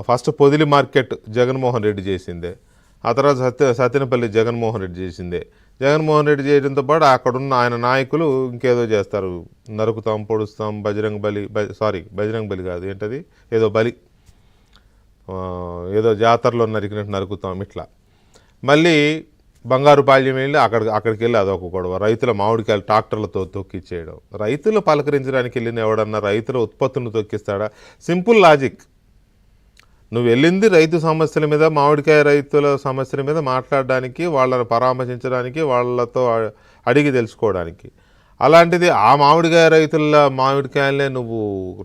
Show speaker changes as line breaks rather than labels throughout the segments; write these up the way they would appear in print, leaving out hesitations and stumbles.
First Podili market Jaganmohan Reddy చేసిందే, ఆ తర్వాత సత్తెనపల్లి జగన్మోహన్ రెడ్డి చేసిందే. జగన్మోహన్ రెడ్డి చేయడంతో పాటు అక్కడున్న ఆయన నాయకులు ఇంకేదో చేస్తారు, నరుకుతాం, పొడుస్తాం, బజరంగ్ బలి కాదు ఏంటది, ఏదో బలి, ఏదో జాతరలో నరికినట్టు నరుకుతాం ఇట్లా. మళ్ళీ బంగారుపాళ్యం వెళ్ళి అక్కడికి వెళ్ళి అదొక గొడవ, రైతుల మామిడికాయలు ట్రాక్టర్లతో తొక్కిచ్చేయడం. రైతులు పలకరించడానికి వెళ్ళిన ఎవడన్నా రైతుల ఉత్పత్తులను తొక్కిస్తాడా? Simple logic. నువ్వు వెళ్ళింది రైతు సమస్యల మీద, మామిడికాయ రైతుల సమస్యల మీద మాట్లాడడానికి, వాళ్ళని పరామర్శించడానికి, వాళ్ళతో అడిగి తెలుసుకోవడానికి. అలాంటిది ఆ మామిడికాయ రైతుల మామిడికాయలనే నువ్వు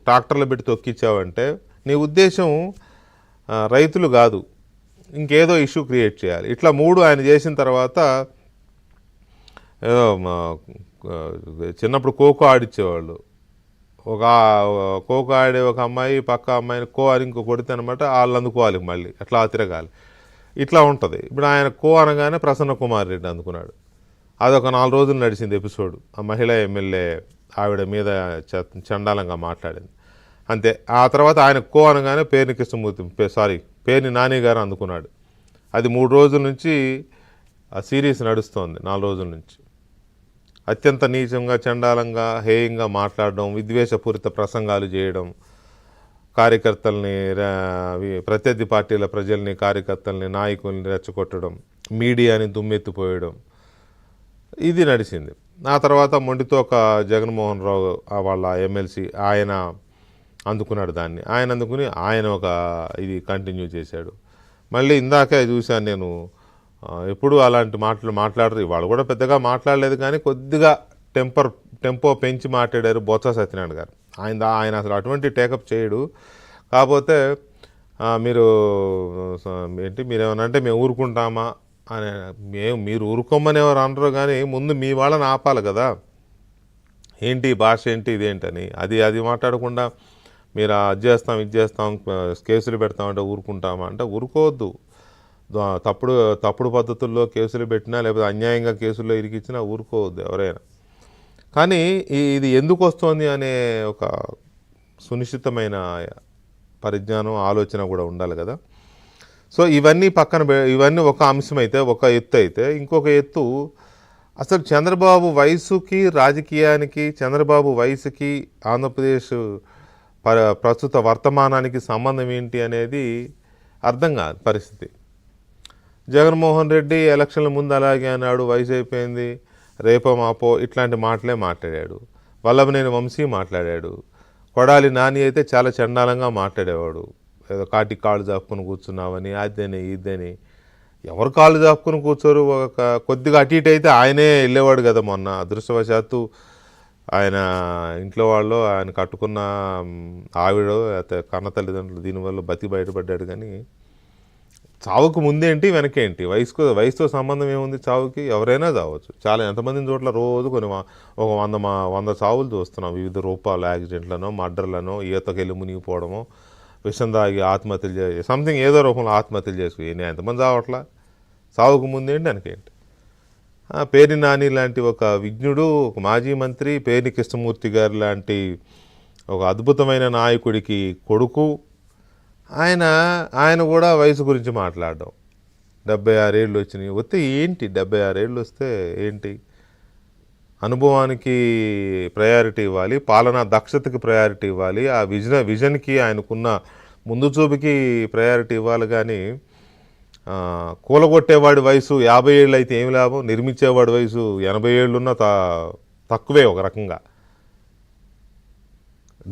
ట్రాక్టర్లు పెట్టి తొక్కిచ్చావంటే నీ ఉద్దేశం రైతులు కాదు, ఇంకేదో ఇష్యూ క్రియేట్ చేయాలి. ఇట్లా 3 ఆయన చేసిన తర్వాత చిన్నప్పుడు ఖోఖో ఆడిచ్చేవాళ్ళు. ఒక ఖోఖో ఆడే ఒక అమ్మాయి పక్క అమ్మాయిని అని ఇంకో కొడితే అనమాట, వాళ్ళు అందుకోవాలి, మళ్ళీ అట్లా తిరగాలి, ఇట్లా ఉంటుంది. ఇప్పుడు ఆయన అనగానే ప్రసన్న కుమార్ రెడ్డి అందుకున్నాడు. అదొక 4 రోజులు నడిచింది ఎపిసోడ్. ఆ మహిళా ఎమ్మెల్యే ఆవిడ మీద చండాలంగా మాట్లాడింది, అంతే. ఆ తర్వాత ఆయన అనగానే పేర్ని నాని గారు అందుకున్నాడు. అది 3 రోజుల నుంచి ఆ సిరీస్ నడుస్తోంది, 4 రోజుల నుంచి. అత్యంత నీచంగా, చండాలంగా, హేయంగా మాట్లాడడం, విద్వేషపూరిత ప్రసంగాలు చేయడం, కార్యకర్తల్ని, ప్రత్యర్థి పార్టీల ప్రజల్ని, కార్యకర్తల్ని, నాయకుల్ని రెచ్చగొట్టడం, మీడియాని దుమ్మెత్తిపోయడం, ఇది నడిచింది. ఆ తర్వాత మొండితో ఒక జగన్మోహన్ రావు వాళ్ళ ఎమ్మెల్సీ ఆయన అందుకున్నాడు దాన్ని. ఆయన అందుకుని ఆయన ఒక ఇది కంటిన్యూ చేశాడు. మళ్ళీ ఇందాకే చూశాను నేను, ఎప్పుడు అలాంటి మాట్లాడరు. వాళ్ళు కూడా పెద్దగా మాట్లాడలేదు, కానీ కొద్దిగా టెంపో పెంచి మాట్లాడారు బొత్స సత్యనారాయణ గారు. ఆయన అసలు అటువంటి టేకప్ చేయడు. కాకపోతే మీరేమనంటే మేము ఊరుకుంటామా అని, మీరు ఊరుకోమని ఎవరు అనరు, కానీ ముందు మీ వాళ్ళని ఆపాలి కదా, ఏంటి భాష ఏంటి ఇదేంటని. అది మాట్లాడకుండా మీరు అది చేస్తాం, ఇది చేస్తాం, కేసులు పెడతామంటే ఊరుకుంటామా అంటే ఊరుకోవద్దు. తప్పుడు పద్ధతుల్లో కేసులు పెట్టినా, లేకపోతే అన్యాయంగా కేసుల్లో ఇరికిచ్చినా ఊరుకోవద్దు ఎవరైనా. కానీ ఇది ఎందుకు వస్తుంది అనే ఒక సునిశ్చితమైన పరిజ్ఞానం, ఆలోచన కూడా ఉండాలి కదా. సో ఇవన్నీ ఒక అంశం అయితే, ఒక ఎత్తు అయితే, ఇంకొక ఎత్తు అసలు చంద్రబాబు వయసుకి, రాజకీయానికి, చంద్రబాబు వయసుకి, ఆంధ్రప్రదేశ్ ప్రస్తుత వర్తమానానికి సంబంధం ఏంటి అనేది అర్థం కాదు పరిస్థితి. జగన్మోహన్ రెడ్డి ఎలక్షన్ల ముందు అలాగే అన్నాడు, వయసు అయిపోయింది, రేపో మాపో ఇట్లాంటి మాటలే మాట్లాడాడు. వల్లభనేని వంశీ మాట్లాడాడు. కొడాలి నాని అయితే చాలా చండాలంగా మాట్లాడేవాడు, ఏదో కాటికి కాళ్ళు జాపుకొని కూర్చున్నావని, అదని ఇదని. ఎవరు కాళ్ళు జాపుకొని కూర్చోరు, కొద్దిగా అటు ఇటు అయితే ఆయనే వెళ్ళేవాడు కదా. మొన్న అదృష్టవశాత్తు ఆయన ఇంట్లో వాళ్ళు, ఆయన కట్టుకున్న ఆవిడ, కన్న తల్లిదండ్రులు దీనివల్ల బయటపడ్డాడు. కానీ చావుకు ముందేంటి వెనకేంటి, వయసుతో సంబంధం ఏముంది చావుకి? ఎవరైనా చావచ్చు. చాలా ఎంతమందిని చోట్ల రోజు ఒక 100 చావులు చూస్తున్నాం, వివిధ రూపాల యాక్సిడెంట్లను, మర్డర్లను, ఈతకెళ్ళి మునిగిపోవడము, విషం తాగి ఆత్మహత్యలు చేసి, సంథింగ్ ఏదో రూపంలో ఆత్మహత్యలు చేసుకుని ఎంతమంది చావట్లా? చావుకు ముందేంటి వెనకేంటి? పేర్ని నాని లాంటి ఒక విజ్ఞుడు, ఒక మాజీ మంత్రి, పేర్ని కృష్ణమూర్తి గారు లాంటి ఒక అద్భుతమైన నాయకుడికి కొడుకు, ఆయన కూడా వయసు గురించి మాట్లాడడం. 76 ఏళ్ళు వచ్చినాయి వస్తే ఏంటి, 76 ఏళ్ళు వస్తే ఏంటి? అనుభవానికి ప్రయారిటీ ఇవ్వాలి, పాలనా దక్షతకి ప్రయారిటీ ఇవ్వాలి, ఆ విజన్కి, ఆయనకున్న ముందు చూపుకి ప్రయారిటీ ఇవ్వాలి. కానీ కూలగొట్టేవాడి వయసు 50 ఏళ్ళు అయితే ఏమి లాభం, నిర్మించేవాడి వయసు 80 ఏళ్ళున్నా తక్కువే ఒక రకంగా.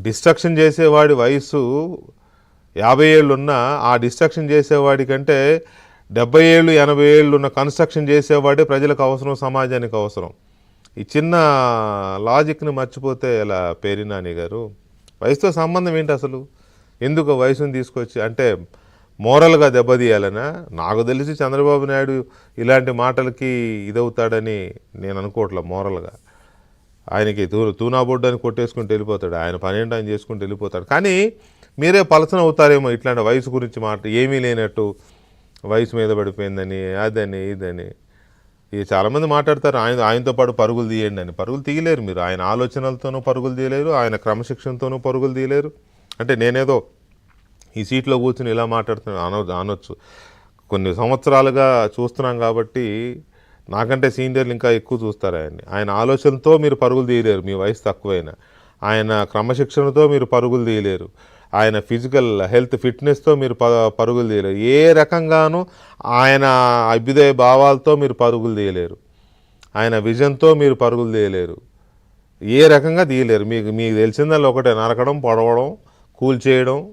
డిస్ట్రక్షన్ చేసేవాడి వయసు 50 ఏళ్ళున్నా ఆ డిస్ట్రక్షన్ చేసేవాడి కంటే 70 ఏళ్ళు 80 ఏళ్ళు ఉన్న కన్స్ట్రక్షన్ చేసేవాడే ప్రజలకు అవసరం, సమాజానికి అవసరం. ఈ చిన్న లాజిక్ని మర్చిపోతే ఎలా పేర్ని నాని గారు? వయసుతో సంబంధం ఏంటి అసలు? ఎందుకు వయసుని తీసుకొచ్చి అంటే మోరల్గా దెబ్బతీయాలనా? నాకు తెలిసి చంద్రబాబు నాయుడు ఇలాంటి మాటలకి ఇదవుతాడని నేను అనుకోవట్లే. మోరల్గా ఆయనకి తూనాబొడ్డు అని కొట్టేసుకుంటూ వెళ్ళిపోతాడు, ఆయన పనేంటి ఆయన చేసుకుంటూ వెళ్ళిపోతాడు. కానీ మీరే పలసన అవుతారేమో ఇట్లాంటి వయసు గురించి ఏమీ లేనట్టు, వయసు మీద పడిపోయిందని, అదని ఇదని. ఇది చాలామంది మాట్లాడతారు, ఆయనతో పాటు పరుగులు తీయండి అని. పరుగులు తీయలేరు మీరు. ఆయన ఆలోచనలతోనూ పరుగులు తీయలేరు, ఆయన క్రమశిక్షణతోనూ పరుగులు తీయలేరు. అంటే నేనేదో ఈ సీట్లో కూర్చుని ఇలా మాట్లాడుతున్నాడు అనొచ్చు. కొన్ని సంవత్సరాలుగా చూస్తున్నాం కాబట్టి నాకంటే సీనియర్లు ఇంకా ఎక్కువ చూస్తారు ఆయన్ని. ఆయన ఆలోచనతో మీరు పరుగులు తీయలేరు, మీ వయసు తక్కువైనా. ఆయన క్రమశిక్షణతో మీరు పరుగులు తీయలేరు. ఆయన ఫిజికల్ హెల్త్ ఫిట్నెస్తో మీరు పరుగులు తీయలేరు. ఏ రకంగానూ ఆయన అభ్యుదయ భావాలతో మీరు పరుగులు తీయలేరు. ఆయన విజన్తో మీరు పరుగులు తీయలేరు. ఏ రకంగా తీయలేరు. మీకు తెలిసిందల్లా ఒకటే, నరకడం, పొడవడం, కూల్చేయడం,